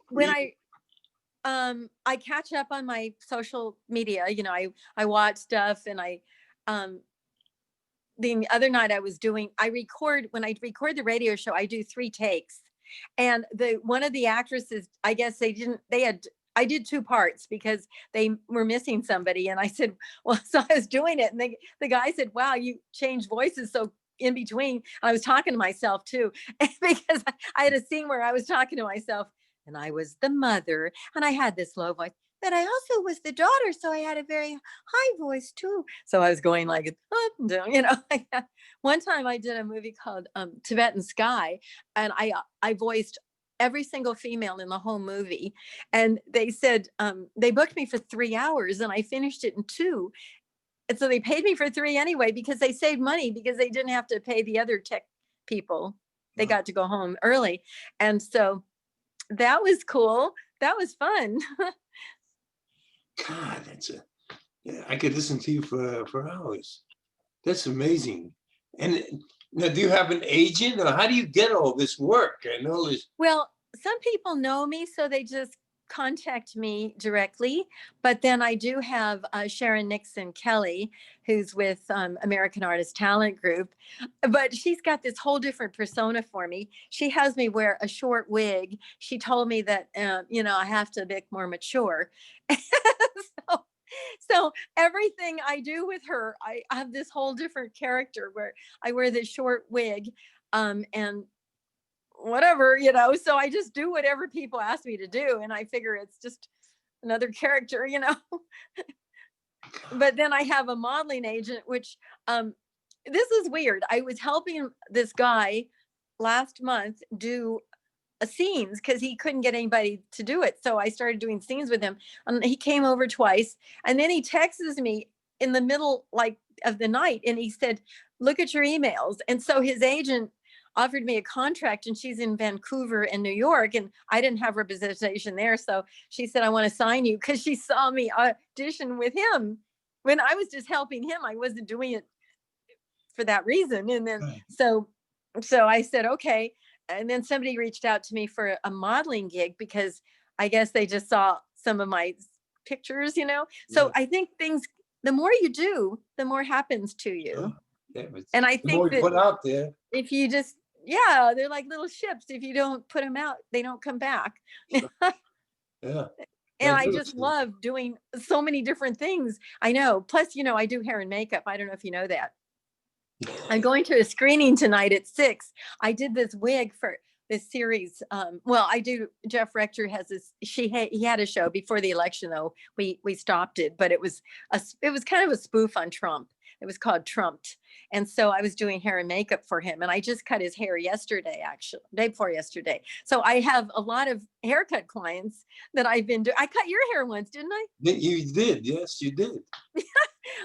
when I catch up on my social media, I watch stuff, and the other night when I record the radio show, I do 3 takes. And one of the actresses, I guess I did 2 parts because they were missing somebody. And I said, well, so I was doing it. And the guy said, wow, you changed voices so in between. I was talking to myself too, because I had a scene where I was talking to myself and I was the mother and I had this low voice, but I also was the daughter. So I had a very high voice too. So I was going like up and down, One time I did a movie called Tibetan Sky, and I voiced every single female in the whole movie. And they said, they booked me for 3 hours and I finished it in 2. And so they paid me for 3 anyway, because they saved money because they didn't have to pay the other tech people. They got to go home early. And so that was cool. That was fun. God, yeah, I could listen to you for hours. That's amazing. And now, do you have an agent, or how do you get all this work and all this? Well, some people know me, so they just contact me directly. But then I do have Sharon Nixon Kelly, who's with American Artist Talent Group. But she's got this whole different persona for me. She has me wear a short wig. She told me that, I have to look more mature. So everything I do with her, I have this whole different character where I wear this short wig and whatever, so I just do whatever people ask me to do. And I figure it's just another character. But then I have a modeling agent, which this is weird. I was helping this guy last month do scenes because he couldn't get anybody to do it. So I started doing scenes with him. He came over twice, and then he texts me in the middle of the night, and he said, look at your emails. And so his agent offered me a contract, and she's in Vancouver and New York, and I didn't have representation there. So she said, I want to sign you, because she saw me audition with him when I was just helping him. I wasn't doing it for that reason. And then so I said, okay. And then somebody reached out to me for a modeling gig, because I guess they just saw some of my pictures, So I think the more you do, the more happens to you. Yeah, and I think that put out there, if you just, they're like little ships. If you don't put them out, they don't come back. yeah. And I just love doing so many different things. I know. Plus, I do hair and makeup. I don't know if you know that. I'm going to a screening tonight at 6. I did this wig for this series. Jeff Rector has this, he had a show before the election, though. We stopped it, but it was kind of a spoof on Trump. It was called Trumped. And so I was doing hair and makeup for him. And I just cut his hair yesterday, actually, day before yesterday. So I have a lot of haircut clients that I've been doing. I cut your hair once, didn't I? You did. Yes, you did.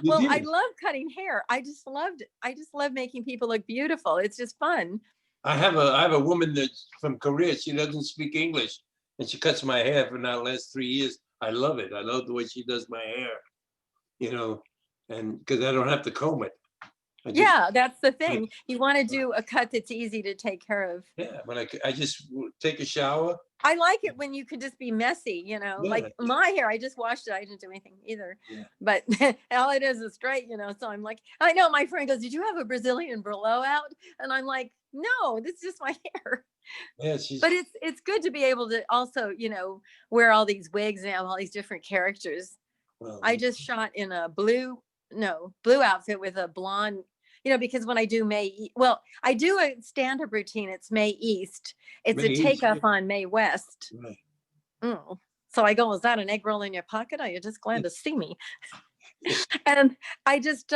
Well, I love cutting hair. I just loved it. I just love making people look beautiful. It's just fun. I have a woman that's from Korea. She doesn't speak English, and she cuts my hair for now the last 3 years. I love it. I love the way she does my hair, and because I don't have to comb it. That's the thing. You want to do a cut that's easy to take care of. Yeah, but I just take a shower. I like it when you can just be messy, like my hair. I just washed it. I didn't do anything either. Yeah. But all it is straight, So I'm like, I know my friend goes, did you have a Brazilian blowout? And I'm like, no, this is just my hair. Yeah, but it's good to be able to also, wear all these wigs and have all these different characters. Well, I just shot in a blue outfit with a blonde, because when I do I do a stand-up routine. It's May East. It's a takeoff on May West. Right. So I go, is that an egg roll in your pocket? Are you just glad to see me? And I just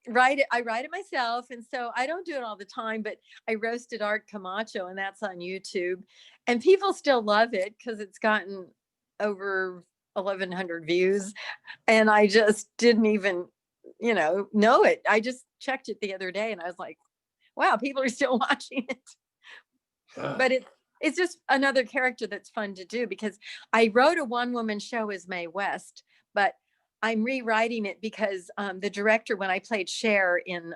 write it. I write it myself. And so I don't do it all the time, but I roasted Art Camacho, and that's on YouTube. And people still love it because it's gotten over 1,100 views. And I just didn't even know it. I just checked it the other day, and I was like, wow, people are still watching it. But it's just another character that's fun to do, because I wrote a one-woman show as Mae West, but I'm rewriting it because the director, when I played Cher in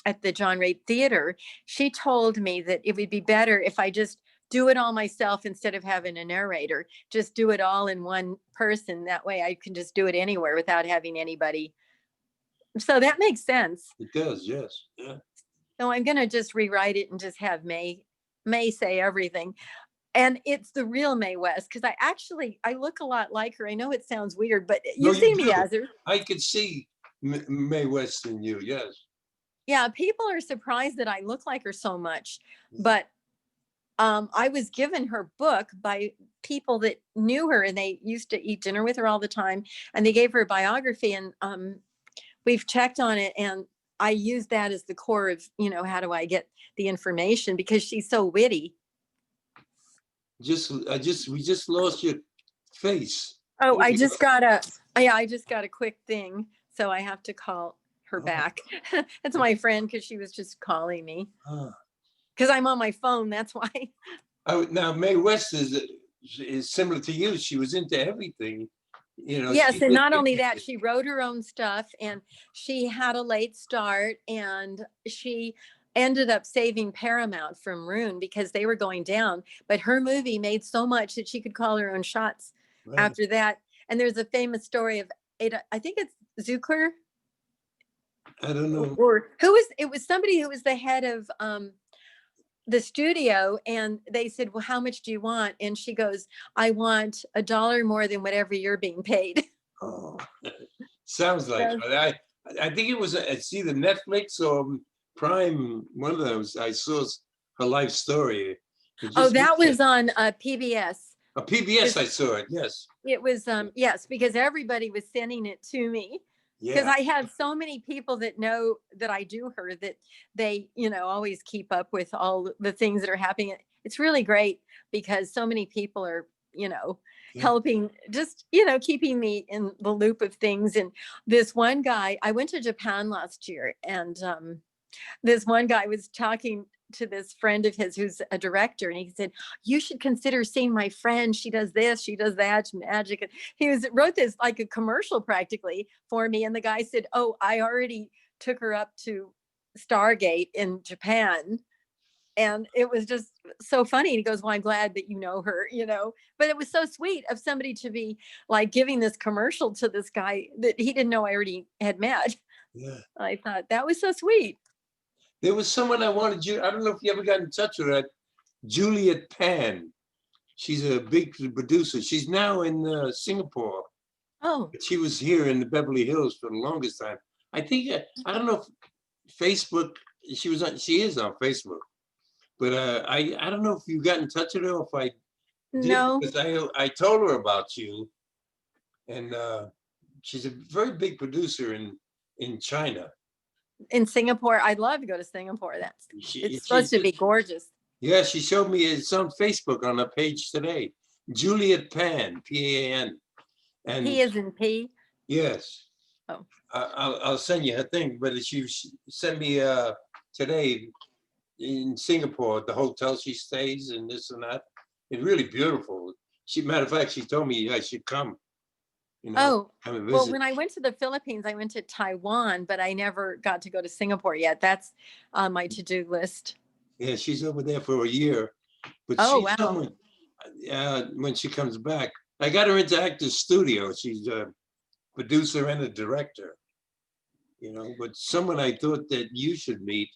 at the John Reed Theater, she told me that it would be better if I just do it all myself instead of having a narrator. Just do it all in one person. That way I can just do it anywhere without having anybody. So that makes sense. It does, yes. Yeah. So I'm going to just rewrite it and just have May say everything. And it's the real Mae West, because I look a lot like her. I know it sounds weird, but you see me as her. I could see Mae West in you, yes. Yeah, people are surprised that I look like her so much. But I was given her book by people that knew her, and they used to eat dinner with her all the time. And they gave her a biography, and we've checked on it, and I use that as the core of, how do I get the information, because she's so witty. We just lost your face. Oh, I just got a quick thing. So I have to call her Oh, back. That's my friend because she was just calling me ah. because I'm on my phone. That's why. Now Mae West is similar to you. She was into everything. You know, she Yes, and did not only that, everything. she wrote her own stuff and she had a late start and she ended up saving Paramount from ruin because they were going down. But her movie made so much that she could call her own shots Right. after that. And there's a famous story of Ada, I think it's Zucker, I don't know. or who was, it was somebody who was the head of the studio, and they said, well, how much do you want? And she goes, I want $1 more than whatever you're being paid. Oh, sounds like So, it. I think it was it's either Netflix or Prime. One of those. I saw her life story. It oh, just that was on PBS. a PBS. It, I saw it. Yes. it was yes, because everybody was sending it to me because Yeah. I have so many people that know that I do her that they, always keep up with all the things that are happening. It's really great because so many people are, Yeah. helping, just, keeping me in the loop of things. And this one guy, I went to Japan last year, and this one guy was talking to this friend of his who's a director, and he said, you should consider seeing my friend, she does this, she does that, magic. And he wrote this like a commercial practically for me, and the guy said, oh, I already took her up to Stargate in Japan. And it was just so funny. And he goes, well, I'm glad that you know her, but it was so sweet of somebody to be like giving this commercial to this guy that he didn't know I already had met. Yeah. I thought that was so sweet. There was someone I wanted you. I don't know if you ever got in touch with her. Juliet Pan. She's a big producer. She's now in Singapore. Oh, But she was here in the Beverly Hills for the longest time. I think I don't know if Facebook. She was on. She is on Facebook. But I don't know if you got in touch with her or if I did, no. because I told her about you, and she's a very big producer in China. In Singapore, I'd love to go to Singapore. It's She supposed to be gorgeous. yeah, she showed me it's on Facebook on her page today. Juliet Pan, Pan, P and is in P. yes, Oh, I'll send you her thing. But she sent me today in Singapore, the hotel she stays and this and that. It's really beautiful. Matter of fact, she told me I should come. oh, Come and well, visit. when I went to the Philippines, I went to Taiwan, but I never got to go to Singapore yet. That's on my to-do list. Yeah, she's over there for a year, but Oh, she's wow. someone. When she comes back, I got her into Actors Studio. She's a producer and a director. But someone I thought that you should meet,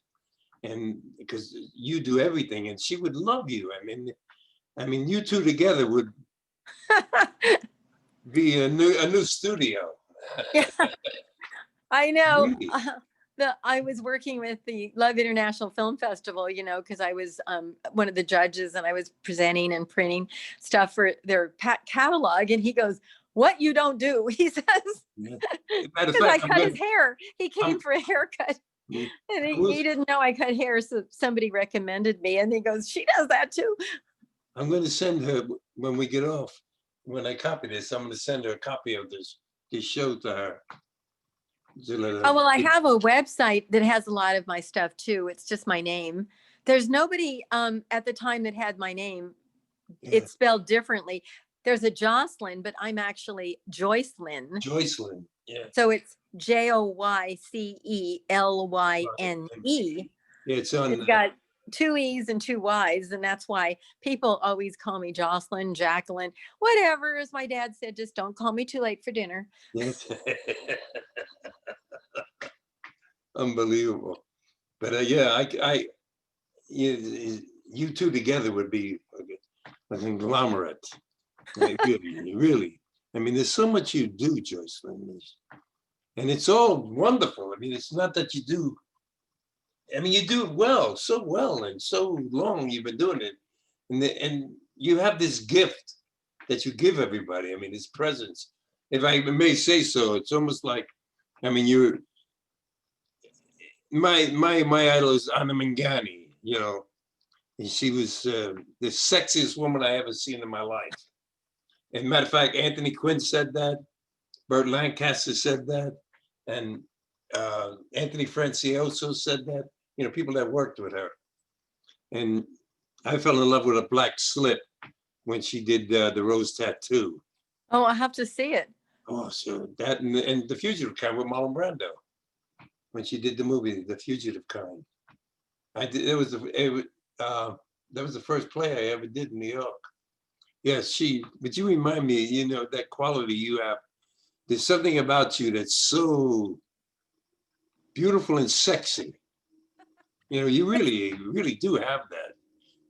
and because you do everything, and she would love you. I mean, you two together would be a new studio. Yeah, I know. Really? I was working with the Love International Film Festival, because I was one of the judges and I was presenting and printing stuff for their catalog. And he goes, what you don't do, he says, Yeah. Matter of because I fact, cut his hair. He came I'm, for a haircut. yeah, And I he didn't know I cut hair, so somebody recommended me. And he goes, she does that too. I'm going to send her when we get off. When I copy this, I'm going to send her a copy of this show to her. Oh, well, I have a website that has a lot of my stuff too. It's just my name. There's nobody at the time that had my name. Yeah. It's spelled differently. There's a Jocelyn, but I'm actually Joycelyn. Joycelyn. Yeah. So it's Joycelyne. Yeah, it's on. It's got 2 E's and 2 Y's, and that's why people always call me Jocelyn, Jacqueline, whatever. As my dad said, just don't call me too late for dinner. Yes. Unbelievable. But yeah, you two together would be a conglomerate. Like, really, really. I mean, there's so much you do, Joycelyn, and it's all wonderful. I mean, it's not that you do. I mean, you do it well, so well, and so long you've been doing it, and you have this gift that you give everybody. I mean, this presence. If I may say so, it's almost like, I mean, you're my idol is Anna Mangani. And she was the sexiest woman I ever seen in my life. And matter of fact, Anthony Quinn said that. Burt Lancaster said that. And Anthony Francioso said that, you know, people that worked with her. And I fell in love with a black slip when she did the Rose Tattoo. Oh, I'll have to see it. Oh, so that and The Fugitive Kind with Marlon Brando, when she did the movie The Fugitive Kind. I did. That was the first play I ever did in New York. Yes, but you remind me, you know, that quality you have. There's something about you that's so beautiful and sexy. You know, you really do have that.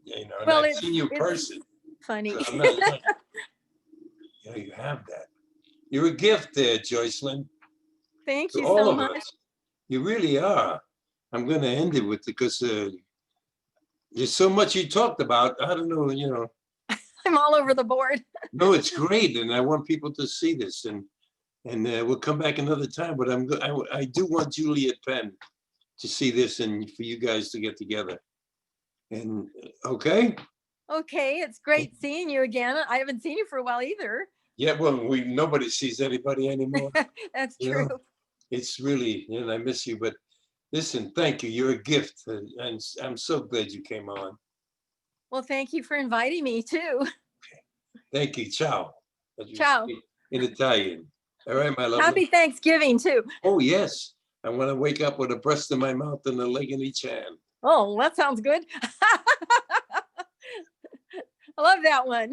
You know, and Well, I've seen you in it's person. funny. So I'm not lying. You know, you have that. You're a gift there, Joycelyn, Thank to you all so of much. us. You really are. I'm going to end it with it because there's so much you talked about. I don't know, you know. I'm all over the board. No, it's great, and I want people to see this, and we'll come back another time. But I do want Juliet Penn to see this, and for you guys to get together. And okay, Okay, it's great seeing you again. I haven't seen you for a while either. yeah. Well, nobody sees anybody anymore. That's You true. know, it's really, you know, I miss you. But listen, thank you. You're a gift, and I'm so glad you came on. Well, thank you for inviting me too. Thank you. Ciao. As you Ciao. speak in Italian. All right, my lovely. Happy Thanksgiving too. Oh yes. I want to wake up with a breast in my mouth and a leg in each hand. Oh, that sounds good. I love that one.